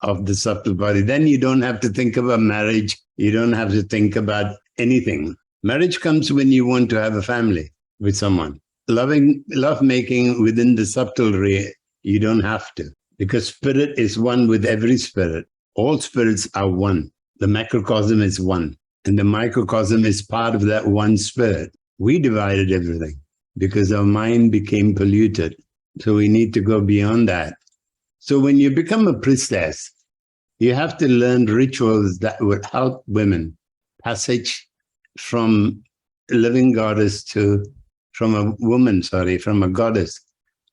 of the subtle body. Then you don't have to think about marriage. You don't have to think about anything. Marriage comes when you want to have a family with someone. Love making within the subtle ray, you don't have to, because spirit is one with every spirit. All spirits are one. The macrocosm is one, and the microcosm is part of that one spirit. We divided everything because our mind became polluted. So we need to go beyond that. So when you become a priestess, you have to learn rituals that would help women passage from a living goddess from a goddess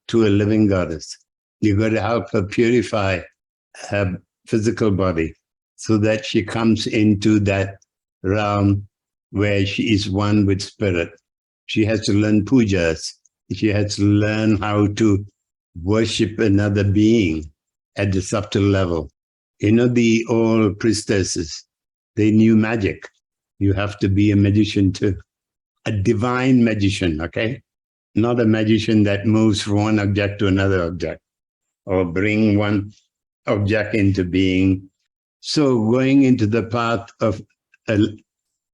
to a living goddess. You've got to help her purify her physical body so that she comes into that realm where she is one with spirit. She has to learn pujas. She has to learn how to worship another being at the subtle level. You know, the old priestesses, they knew magic. You have to be a magician too. A divine magician, okay? Not a magician that moves from one object to another object or bring one object into being. So going into the path of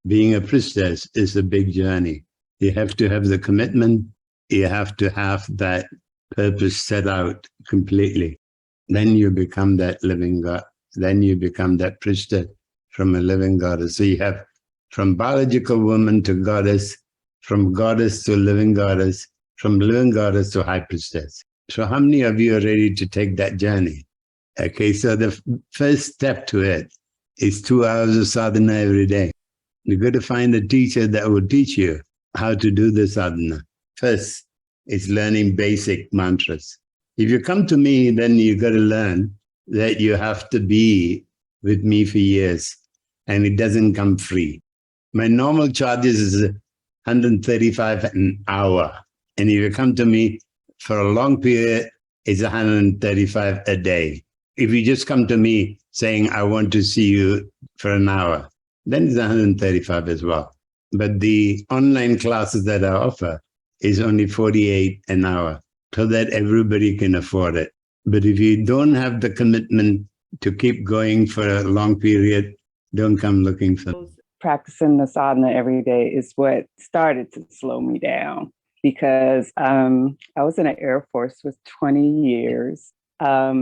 being a priestess is a big journey. You have to have the commitment. You have to have that purpose set out completely. Then you become that living God. Then you become that priestess from a living goddess. So you have from biological woman to goddess, from goddess to living goddess, from living goddess to high priestess. So how many of you are ready to take that journey? Okay, so the first step to it is 2 hours of sadhana every day. You've got to find a teacher that will teach you how to do the sadhana. First, it's learning basic mantras. If you come to me, then you've got to learn that you have to be with me for years, and it doesn't come free. My normal charges is 135 an hour. And if you come to me for a long period, it's 135 a day. If you just come to me saying, I want to see you for an hour, then it's 135 as well. But the online classes that I offer is only 48 an hour, so that everybody can afford it. But if you don't have the commitment to keep going for a long period, don't come looking for it. Practicing the sadhana every day is what started to slow me down, because I was in the Air Force for 20 years. Not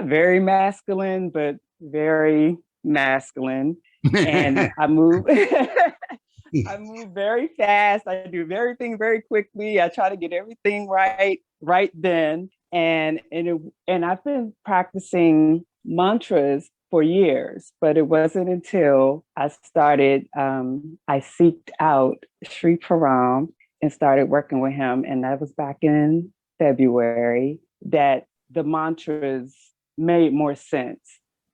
very masculine, but very masculine. And I move I move very fast. I do everything very quickly. I try to get everything right then. And I've been practicing mantras for years, but it wasn't until I started, I seeked out Shri Param and started working with him. And that was back in February, that the mantras made more sense,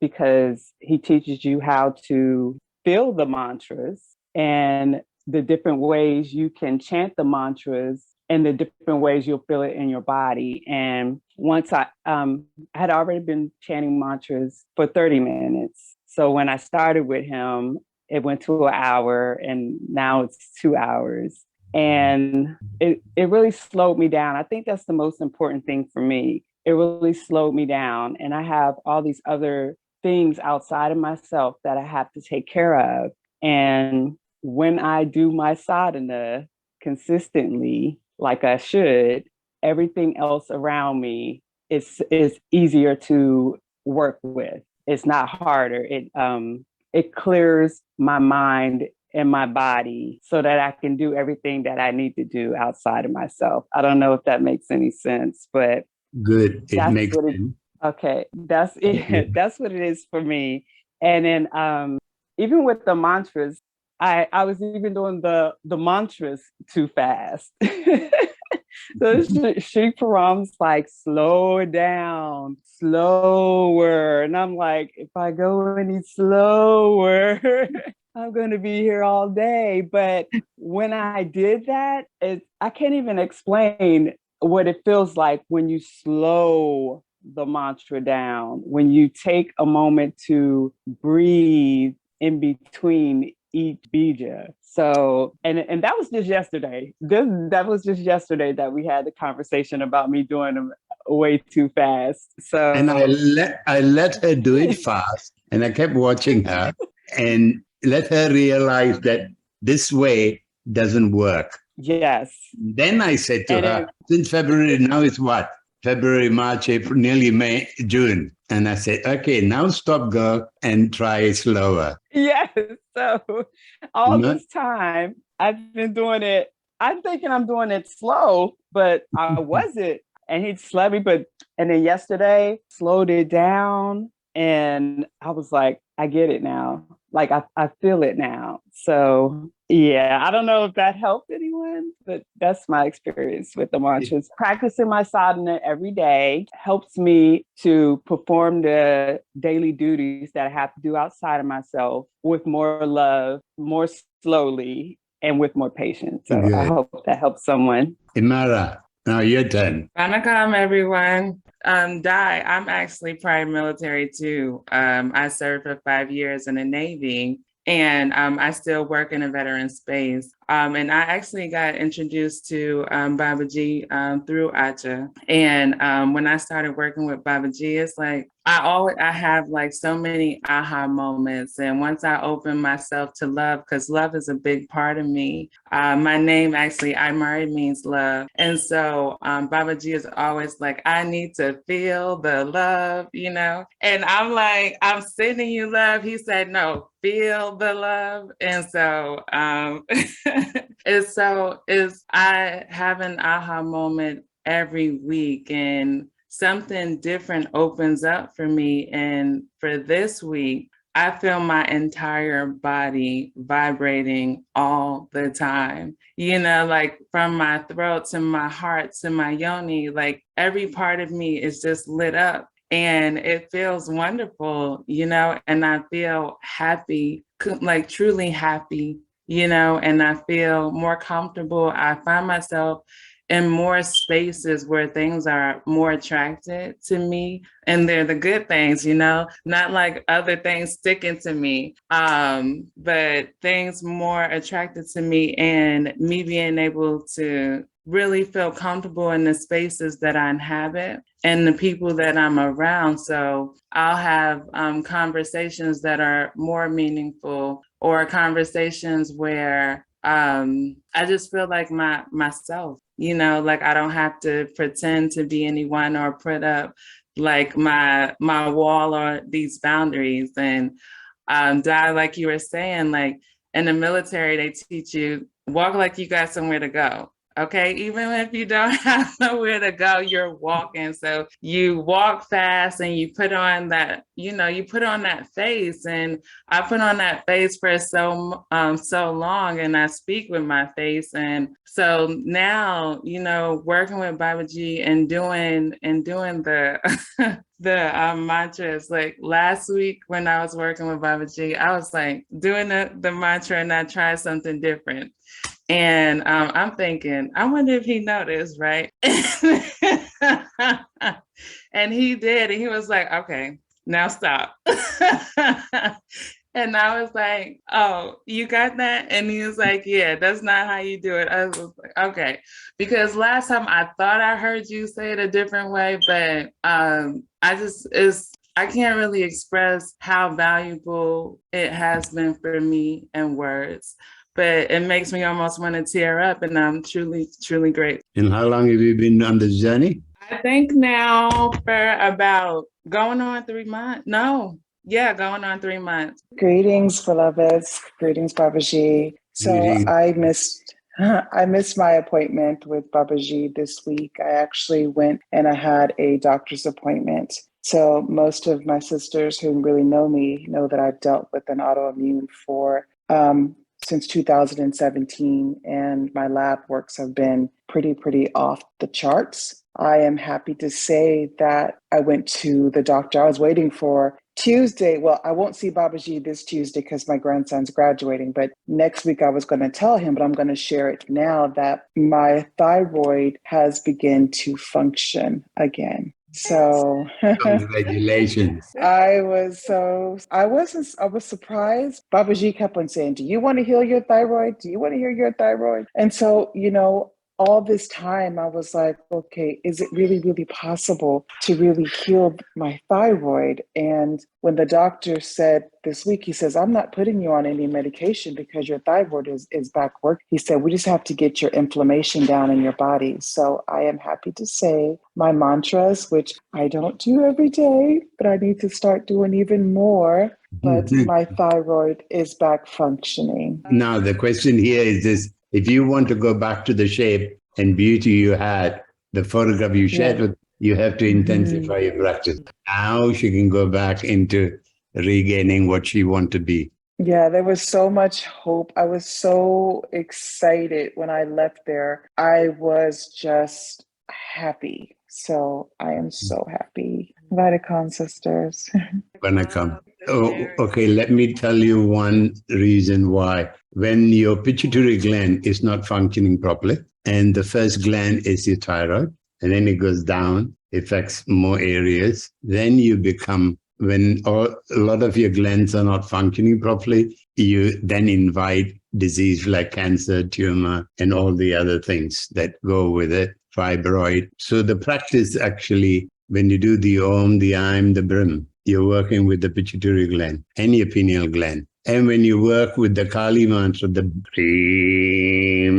because he teaches you how to feel the mantras and the different ways you can chant the mantras and the different ways you'll feel it in your body. And once I had already been chanting mantras for 30 minutes. So when I started with him, it went to an hour, and now it's 2 hours. And it really slowed me down. I think that's the most important thing for me. It really slowed me down. And I have all these other things outside of myself that I have to take care of. And when I do my sadhana consistently, like I should, everything else around me is easier to work with. It's not harder. It clears my mind and my body so that I can do everything that I need to do outside of myself. I don't know if that makes any sense, but good. It makes sense. Okay, that's it. That's what it is for me. And then even with the mantras, I was even doing the mantras too fast. So Shri Param's like, slow it down, slower. And I'm like, if I go any slower, I'm going to be here all day. But when I did that, I can't even explain what it feels like when you slow the mantra down, when you take a moment to breathe in between each bija. So, and that was just yesterday. That was just yesterday that we had the conversation about me doing them way too fast. So And I let her do it fast, and I kept watching her and let her realize that this way doesn't work. yes. Then I said to And her, since February, now it's what? February, March, April, nearly May, June. And I said, okay, now stop, girl, and try slower. yes. So all Not, this time I've been doing it. I'm thinking I'm doing it slow, but I wasn't. And he slept me, and then yesterday slowed it down. And I was like, I get it now. Like I feel it now. So yeah, I don't know if that helped anyone, but that's my experience with the mantras. Practicing my sadhana every day helps me to perform the daily duties that I have to do outside of myself with more love, more slowly, and with more patience. So good. I hope that helps someone. Imara, now your turn. Vanakkam, everyone. Di, I'm actually prior military too. I served for 5 years in the Navy, and I still work in a veteran space. And I actually got introduced to Babaji through Acha. And when I started working with Babaji, it's like I have like so many aha moments. And once I open myself to love, because love is a big part of me. My name actually, Imari, means love. And so Babaji is always like, I need to feel the love, you know? And I'm like, I'm sending you love. He said, no, feel the love. And so I have an aha moment every week, and something different opens up for me. And for this week, I feel my entire body vibrating all the time. You know, like from my throat to my heart to my yoni, like every part of me is just lit up. And it feels wonderful, you know, and I feel happy, like truly happy, you know, and I feel more comfortable. I find myself in more spaces where things are more attracted to me, and they're the good things, you know, not like other things sticking to me, but things more attracted to me, and me being able to really feel comfortable in the spaces that I inhabit and the people that I'm around. So I'll have conversations that are more meaningful, or conversations where I just feel like myself, you know, like I don't have to pretend to be anyone or put up like my wall or these boundaries. And Di, like you were saying, like in the military, they teach you walk like you got somewhere to go. Okay, even if you don't have nowhere to go, you're walking. So you walk fast and you put on that, you know, you put on that face. And I put on that face for so long, and I speak with my face. And so now, you know, working with Babaji and doing the the mantras. Like last week when I was working with Babaji, I was like doing the mantra, and I tried something different. And I'm thinking, I wonder if he noticed, right? And he did. And he was like, okay, now stop. And I was like, oh, you got that? And he was like, yeah, that's not how you do it. I was like, okay. Because last time I thought I heard you say it a different way, but I can't really express how valuable it has been for me in words. But it makes me almost want to tear up, and I'm truly, truly grateful. And how long have you been on this journey? I think now for about going on 3 months. No, yeah, going on 3 months. Greetings, beloveds. Greetings, Babaji. So Greetings. I missed my appointment with Babaji this week. I actually went and I had a doctor's appointment. So most of my sisters who really know me know that I've dealt with an autoimmune for since 2017, and my lab works have been pretty off the charts. I am happy to say that I went to the doctor. I was waiting for Tuesday. Well, I won't see Babaji this Tuesday because my grandson's graduating, but next week I was going to tell him, but I'm going to share it now that my thyroid has begun to function again. So Congratulations. I was surprised. Babaji kept on saying, do you want to heal your thyroid? Do you want to heal your thyroid? And so, you know, all this time, I was like, okay, is it really, really possible to really heal my thyroid? And when the doctor said this week, he says, I'm not putting you on any medication because your thyroid is back working. He said, we just have to get your inflammation down in your body. So I am happy to say my mantras, which I don't do every day, but I need to start doing even more. But my thyroid is back functioning. Now, the question here is this. If you want to go back to the shape and beauty you had, the photograph you shared with, you have to intensify your practice. Now she can go back into regaining what she wants to be. Yeah, there was so much hope. I was so excited when I left there. I was just happy. So I am so happy. Vanakkam, sisters. Vanakkam. Oh, okay, let me tell you one reason why. When your pituitary gland is not functioning properly, and the first gland is your thyroid, and then it goes down, affects more areas, then you become, when a lot of your glands are not functioning properly, you then invite disease like cancer, tumor, and all the other things that go with it, fibroid. So the practice actually, when you do the Om, the Aim, the Brim, you're working with the pituitary gland and your pineal gland. And when you work with the Kali mantra, the cream,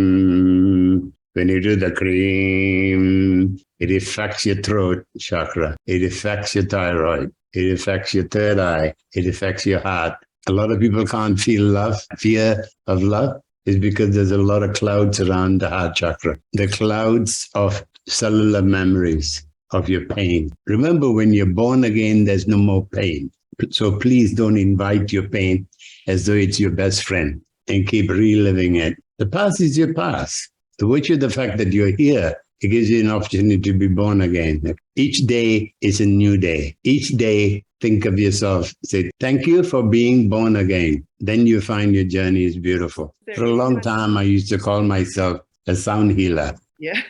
when you do the cream, it affects your throat chakra. It affects your thyroid. It affects your third eye. It affects your heart. A lot of people can't feel love. Fear of love is because there's a lot of clouds around the heart chakra. The clouds of cellular memories of your pain. Remember, when you're born again, there's no more pain. So please don't invite your pain as though it's your best friend and keep reliving it. The past is your past. The virtue of the fact that you're here, it gives you an opportunity to be born again. Each day is a new day. Each day, think of yourself. Say, thank you for being born again. Then you find your journey is beautiful. For a long time, I used to call myself a sound healer. Yeah.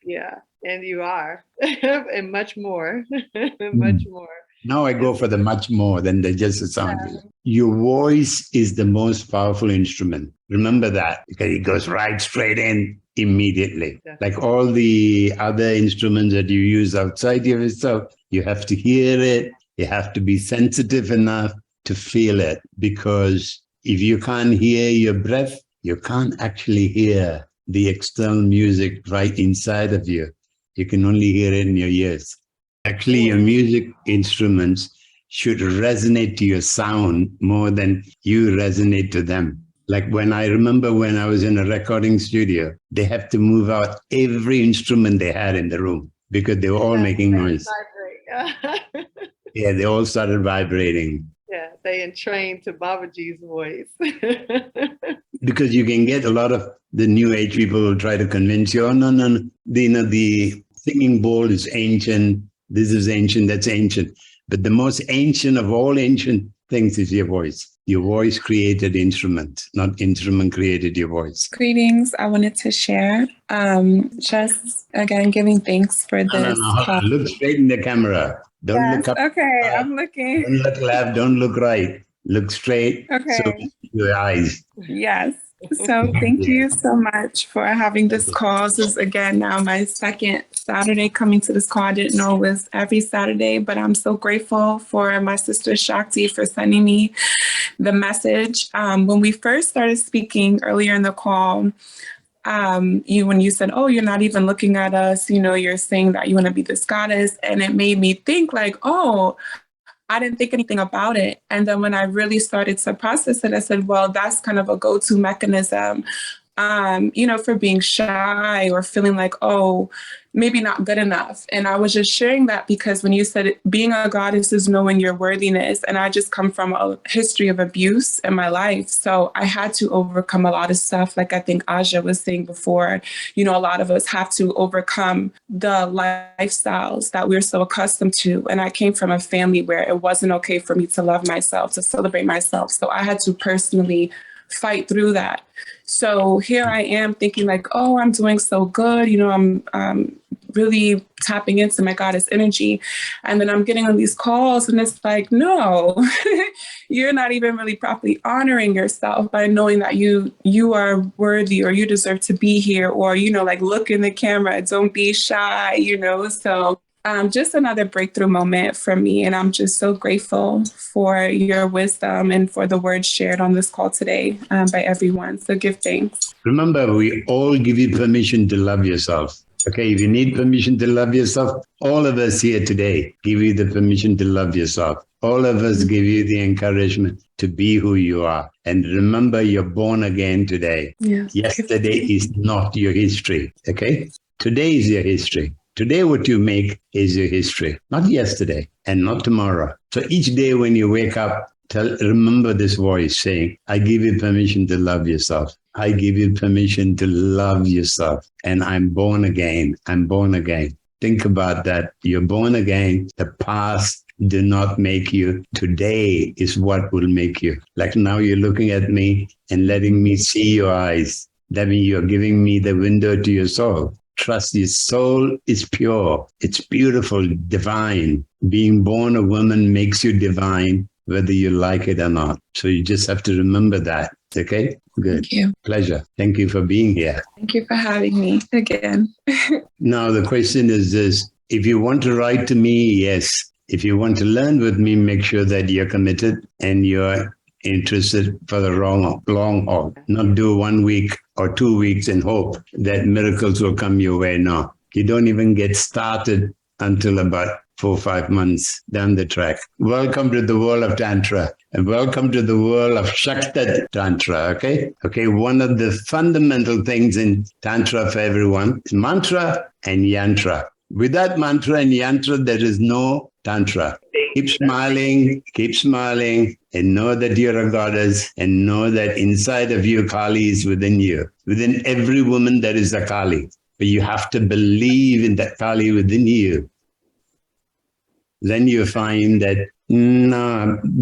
Yeah, and you are, and much more, much more. Now I go for the much more than just a sound healer. Your voice is the most powerful instrument. Remember that, because it goes right straight in immediately. Definitely. Like all the other instruments that you use outside of yourself, you have to hear it. You have to be sensitive enough to feel it, because if you can't hear your breath, you can't actually hear the external music right inside of you. You can only hear it in your ears. Actually, your music instruments should resonate to your sound more than you resonate to them. Like when I remember when I was in a recording studio, they have to move out every instrument they had in the room because they were all making noise. Yeah, they all started vibrating. Yeah, they entrained to Babaji's voice. Because you can get a lot of the new age people will try to convince you, oh, no, the singing bowl is ancient, this is ancient, that's ancient. But the most ancient of all ancient things is your voice. Your voice created instrument, not instrument created your voice. Greetings. I wanted to share, just again, giving thanks for this. No. Look straight in the camera. Don't look up. Okay, I'm looking. Don't look left, don't look right. Look straight. Okay. So your eyes. Yes. So thank you so much for having this call. This is again now my second Saturday coming to this call. I didn't know it was every Saturday, but I'm so grateful for my sister Shakti for sending me the message. When we first started speaking earlier in the call, when you said, oh, you're not even looking at us, you're saying that you want to be this goddess. And it made me think like, oh, I didn't think anything about it. And then when I really started to process it, I said, well, that's kind of a go-to mechanism, for being shy or feeling like, oh, maybe not good enough. And I was just sharing that because when you said it, being a goddess is knowing your worthiness. And I just come from a history of abuse in my life. So I had to overcome a lot of stuff. Like I think Aja was saying before, a lot of us have to overcome the lifestyles that we're so accustomed to. And I came from a family where it wasn't okay for me to love myself, to celebrate myself. So I had to personally fight through that. So here I am thinking like, oh, I'm doing so good. I'm really tapping into my goddess energy. And then I'm getting on these calls and it's like, no, you're not even really properly honoring yourself by knowing that you are worthy or you deserve to be here, or, like look in the camera, don't be shy, so just another breakthrough moment for me. And I'm just so grateful for your wisdom and for the words shared on this call today by everyone. So give thanks. Remember, we all give you permission to love yourself. Okay, if you need permission to love yourself, all of us here today give you the permission to love yourself. All of us give you the encouragement to be who you are. And remember, you're born again today. Yes. Yesterday is not your history. Okay, today is your history. Today, what you make is your history, not yesterday and not tomorrow. So each day when you wake up, remember this voice saying, I give you permission to love yourself. I give you permission to love yourself. And I'm born again. I'm born again. Think about that. You're born again. The past do not make you. Today is what will make you. Like now you're looking at me and letting me see your eyes. That means you're giving me the window to your soul. Trust your soul is pure. It's beautiful, divine. Being born a woman makes you divine, whether you like it or not. So you just have to remember that. Okay? Good. Thank you. Pleasure. Thank you for being here. Thank you for having me again. Now, the question is this. If you want to write to me, yes. If you want to learn with me, make sure that you're committed and you're interested for the long haul. Not do 1 week or 2 weeks and hope that miracles will come your way. No, you don't even get started until about 4 or 5 months down the track. Welcome to the world of Tantra and welcome to the world of Shakti Tantra. Okay. One of the fundamental things in Tantra for everyone is mantra and yantra. Without mantra and yantra, there is no Tantra. Keep smiling, and know that you're a goddess, and know that inside of you, Kali is within you. Within every woman, there is a Kali. But you have to believe in that Kali within you. Then you find that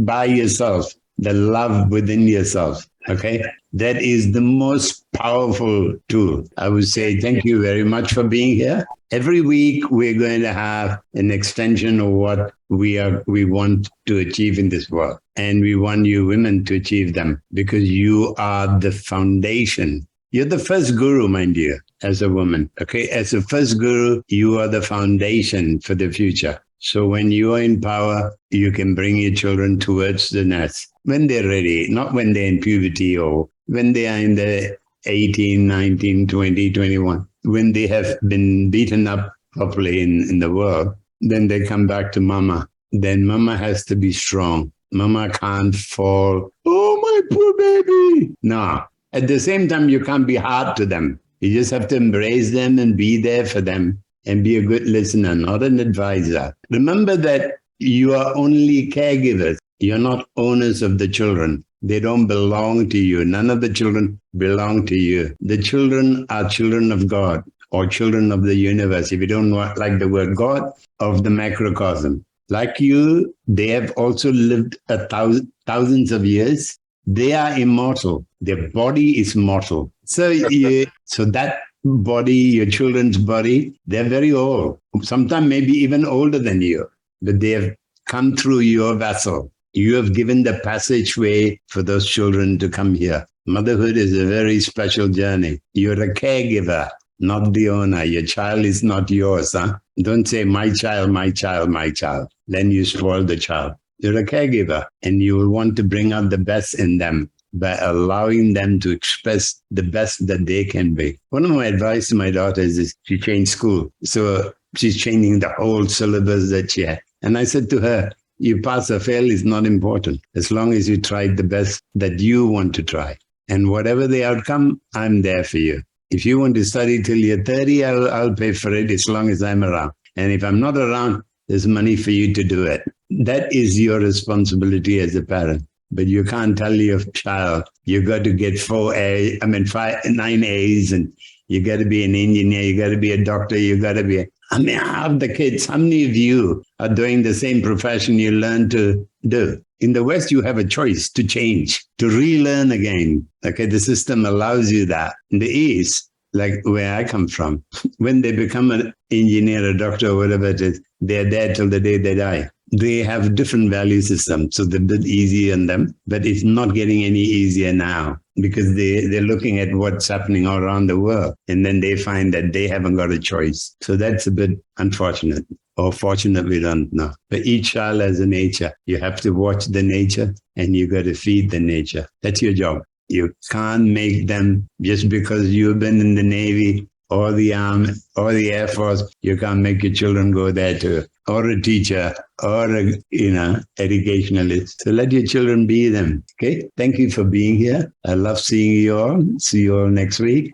by yourself, the love within yourself. Okay? That is the most powerful tool. I would say thank you very much for being here. Every week, we're going to have an extension of what we want to achieve in this world. And we want you women to achieve them because you are the foundation. You're the first guru, mind you, as a woman. Okay? As a first guru, you are the foundation for the future. So when you are in power, you can bring your children towards the nest when they're ready, not when they're in puberty or when they are in the 18, 19, 20, 21. When they have been beaten up properly in the world, then they come back to mama. Then mama has to be strong. Mama can't fall. Oh, my poor baby. No. At the same time, you can't be hard to them. You just have to embrace them and be there for them and be a good listener, not an advisor. Remember that you are only caregivers. You're not owners of the children. They don't belong to you. None of the children belong to you. The children are children of God or children of the universe. If you don't like the word God, of the macrocosm. Like you, they have also lived thousands of years. They are immortal. Their body is mortal. So that body, your children's body, they're very old. Sometimes maybe even older than you. But they have come through your vessel. You have given the passageway for those children to come here. Motherhood is a very special journey. You're a caregiver, not the owner. Your child is not yours. Don't say, my child, my child, my child. Then you spoil the child. You're a caregiver, and you will want to bring out the best in them by allowing them to express the best that they can be. One of my advice to my daughters is she changed school. So she's changing the whole syllabus that she had. And I said to her, you pass or fail is not important, as long as you tried the best that you want to try. And whatever the outcome, I'm there for you. If you want to study till you're 30, I'll pay for it as long as I'm around. And if I'm not around, there's money for you to do it. That is your responsibility as a parent. But you can't tell your child, you got to get 9 A's, and you got to be an engineer, you got to be a doctor, you got to be half the kids, how many of you are doing the same profession you learned to do? In the West, you have a choice to change, to relearn again. Okay, the system allows you that. In the East, like where I come from, when they become an engineer, a doctor, or whatever it is, they're there till the day they die. They have different value systems, so they're a bit easy on them, but it's not getting any easier now because they're looking at what's happening all around the world, and then they find that they haven't got a choice. So that's a bit unfortunate, or fortunate, we don't know. But each child has a nature. You have to watch the nature, and you got to feed the nature. That's your job. You can't make them, just because you've been in the Navy or the Army or the Air Force, you can't make your children go there too, or a teacher or a, educationalist. So let your children be them. Okay. Thank you for being here. I love seeing you all. See you all next week.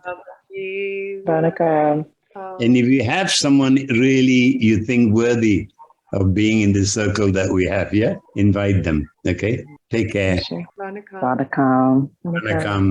Vanakkam. And if you have someone really you think worthy of being in the circle that we have here, invite them. Okay. Take care. Vanakkam. Vanakkam.